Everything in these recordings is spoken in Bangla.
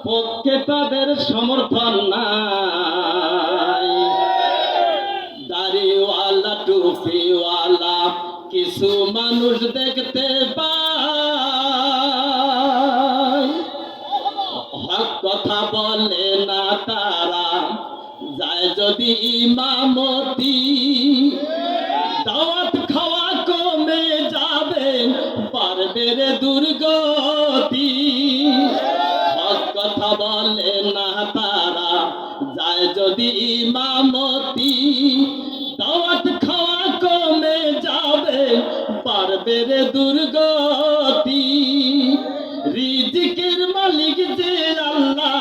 পক্ষে তাদের সমর্থন নাই। দাড়িওয়ালা টুপিওয়ালা কিছু মানুষ দেখতে পায়, হক কথা বলে না তারা, যায় যদি ইমামতি, দাওয়াত খাওয়া কমে যাবে, পারবে রে দুর্গতি। হক কথা বলে না তারা, যায় যদি ইমামতি, দাওয়াত খাওয়া কমে যাবে, পারবে রে দুর্গতি। রিজিকের মালিক যে আল্লাহ,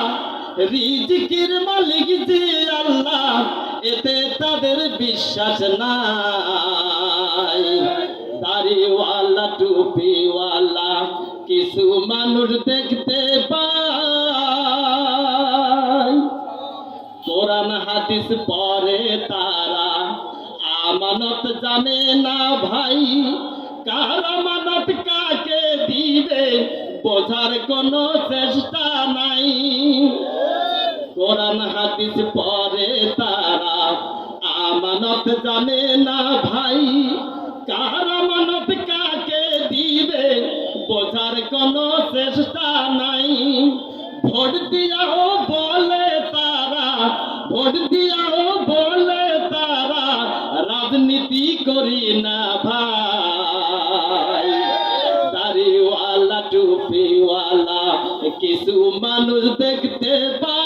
রিজিকের মালিক যে আল্লাহ, এতে তাদের বিশ্বাস নাই। দাড়িওয়ালা টুপিওয়ালা কিছু মানুষ দেখতে পায়, কোরআন হাদিস পড়ে তারা, আমানত জানে না ভাই, কার আমানত কাকে দিবে বোঝার কোনো চেষ্টা নাই। কোরআন হাদিস পড়ে তারা, আমানত জানে না ভাই, কার আমানত কাকে দিবে বোঝার কোনো চেষ্টা নাই। ভোট দিয়াও বলে তারা, ভোট দিয়াও বলে তারা, রাজনীতি করি না ভাই। দাড়িওয়ালা টুপিওয়ালা কিছু মানুষ দেখতে পাই,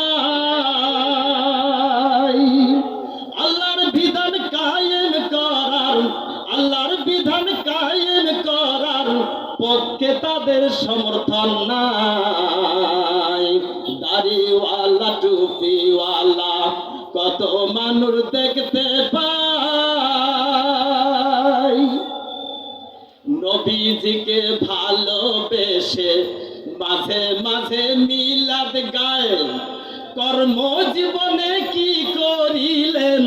আল্লাহর বিধান কায়েম করার, আল্লাহর বিধান কায়েম করার পক্ষে তাদের সমর্থন নাই। দাড়িওয়ালা টুপিওয়ালা কত মানুষ দেখতে পাই, নবীজিকে ভালোবেসে মাঝে মাঝে মিলাদ গায়, কর্মজীবনে কি করিলেন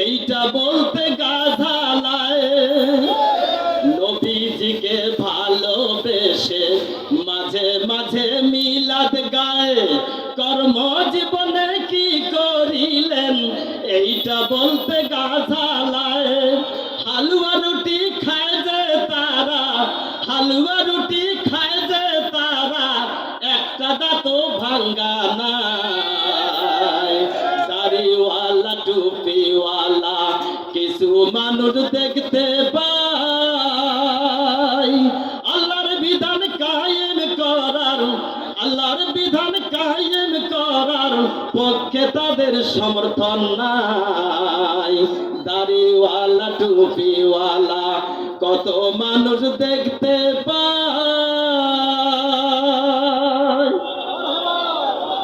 এইটা বলতে গাধালায়। নবীজিকে ভালোবেসে মাঝে মাঝে মিলাদ গায়, কর্মজীবনে কি করিলেন এইটা বলতে গাধালায়। হালুয়া রুটি খায় যে তারা, হালুয়া রুটি খায় যে তারা, একটা দাঁতও ভাঙ্গা নাই। দাড়িওয়ালা টুপিওয়ালা কিছু মানুষ দেখতে পাই, আল্লাহর বিধান কায়েম করার, আল্লাহর বিধান কায়েম করার পক্ষে তাদের সমর্থন নাই। দাড়িওয়ালা টুপিওয়ালা কত মানুষ দেখতে পাই।